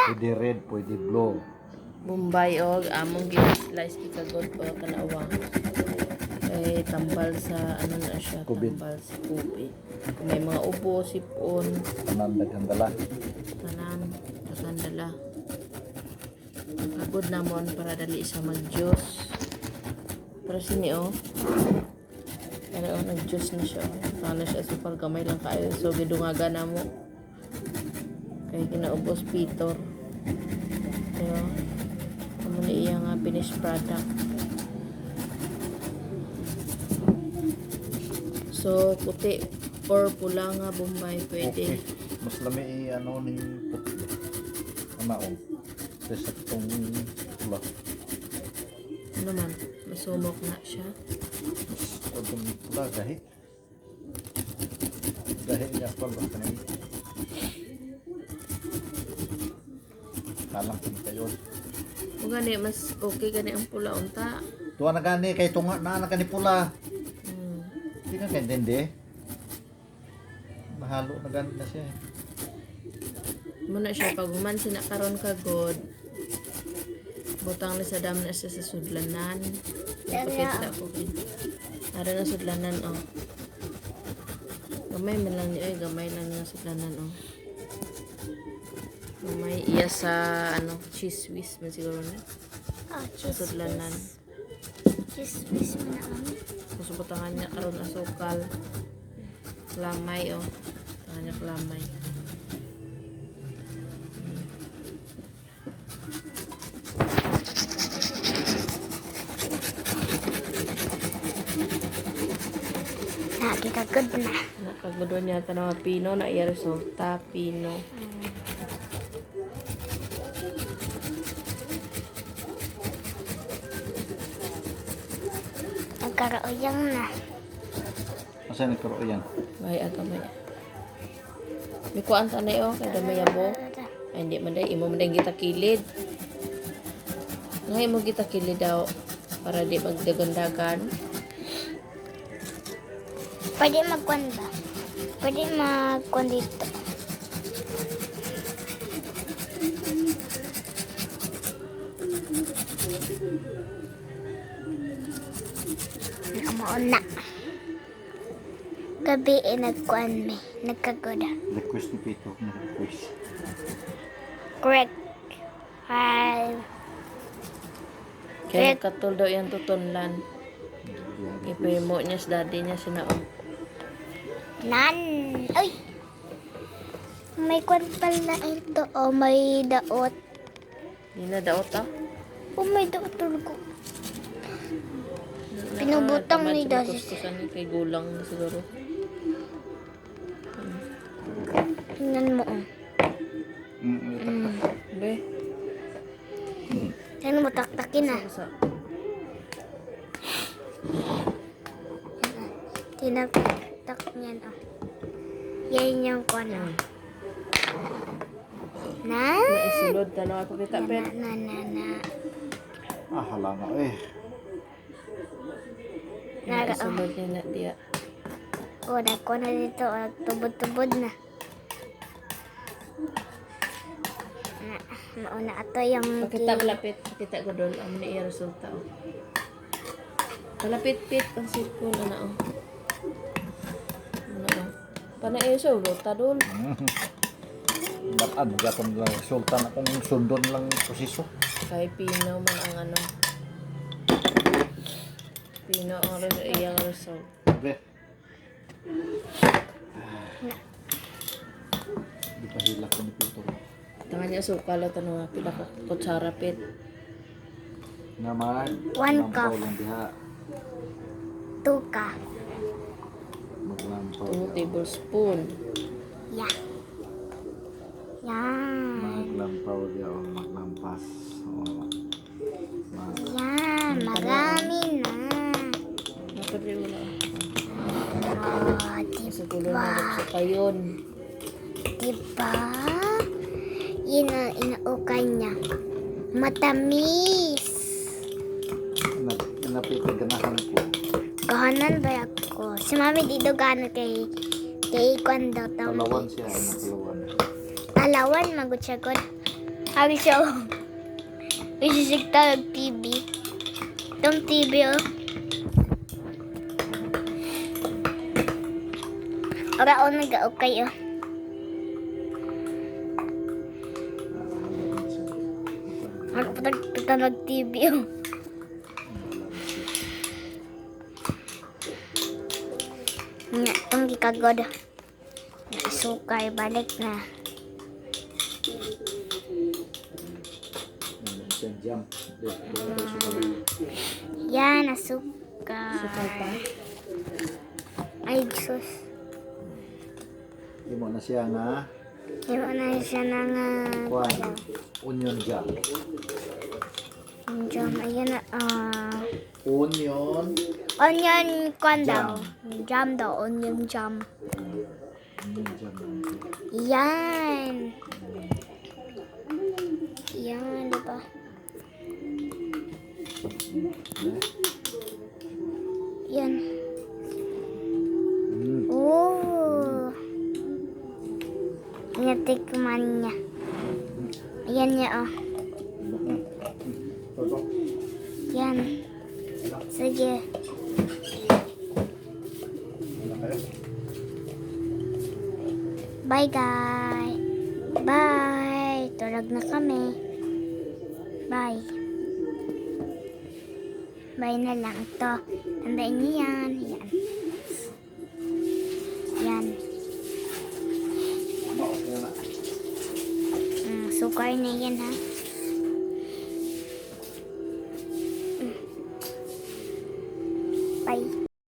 Pwede red, pwede blue. Bombay og among gi-slice ikagod o kanawa. Kay tambal sa ano na siya, Kubit. tambal sa kubit. Kung may mga ubo, sipon, Tanan daghang dala. tanan, dala. Pagod namon para dali sa mag-juice. Pero sini oh. Pero nag-juice na siya. Sana siya super gamay lang kayo. So gidungaga na mo. Kay kinaubos pitor. Pero amo ni iya nga finished product. So puti or pula nga Bombay pwede. Okay. Mas lami ano ni puti. Amaon. Sa tong pula. Ano man, masumok na siya. Tong pula gahi. Gahi niya pa ba kanay. Kalang kayo. O gani, mas okay gani ang pula unta. Tuwa na gani kay tunga na gani pula. Hindi ka kaintindi. Mahalo na gani na siya. Muna siya, pag human sinakaroon ka god, butang na sa dam na siya sa sudlanan. Ipakita ko kayo. Ara na sudlanan, oh. Gamay man lang niya, gamay lang yung sudlanan, oh. Gamay iya sa, ano, cheese whiz man siguro na. Sa sudlanan. Cheese mo na kami. Tapos butangan niya karoon asukal. Lamay, oh. Butangan niya lamay. Nakikagod na. Nakagudo niya ito ng pino na iya resulta, pino. Nagkaroyang na. Asa ni karo yan? Bahay aga may. May kuan sa na kay damay abo. Ay hindi man day imo man day kita kilid. Ngay mo kita kilid daw para di magdagandagan. Pwede magkwan ba? Pwede magkwan dito. Namuuna. Gabi nagkwan may. Nagkagoda. Request ni Pito. Request. Correct. 5. Kaya katul daw yung tutunlan. Ipimo niya sa daddy niya sinaon. Nan. Uy! May kwan pala ito. Oh, may daot. Di na daot ah. Oh, may daot talaga. Pinubutang ni Daddy. Kuskusan ni kay gulang na siguro. Tingnan mo, oh. Be. Tingnan mo, taktakin na. Sa Tinatak niyan, oh. Yan yung kwan, oh. Na? naisulod tanaw ako kita Na, pe. na. Ah, hala nga Naisulod niya na diya. Oh, dako na dito. Oh, nagtubod-tubod na. Mauna ato yung... Pakita malapit, pakita ko doon ang ni resulta oh. Malapit-pit ang sipon ana oh. Ano oh. Panay sa ulota doon. Bataan gatong lang sultan akong sundon lang proseso. Kay Pino man ang ano. Pino ang iyang result. Be. Di pa hilak ko ni Pito. Tangan niya sukal at ano pila ko kutsara pit. Naman. 1 cup. Lang diha. 2 ka. Maglampaw. 2 tablespoon. Yeah. Yan. Maglampaw diha o maglampas. Oh. Yan. Marami na. Napadi wala. Oh, Sa gulo na sa payon. diba? Yun ang inaukay niya. Matamis. Napit ganahan ko. Kahanan ba ako? Si mami dito gano'n kay Kwan daw tawag. Talawan siya. Talawan. Alawan, magod siya god. Abi siya, oh. Isisigta ng TV. Itong TV, oh. Ora, oh, nag-okay, oh. Ano pa kita nag-TV, oh. Nga, itong gikagod. Sukay, balik na. Isang jam. Yan, asukay. Sukal pa. Ay, Jesus. Imo na siya nga Iba na siya na nga. kuan onion jam. Jam, ayan na. Onion Onion, kwan Jam. daw. Jam daw, onion jam. onion jam. Yan. Yan, di ba? Yan. Oh. Natikman niya. Ayan niya, oh. Toto. Yan. Sige. Wala kayo. Bye, guys. Bye. Tulog na kami. Bye. Bye na lang ito. Tandaan niyo yan. Yan. Yan. Maot na na. Sukar na yan, ha.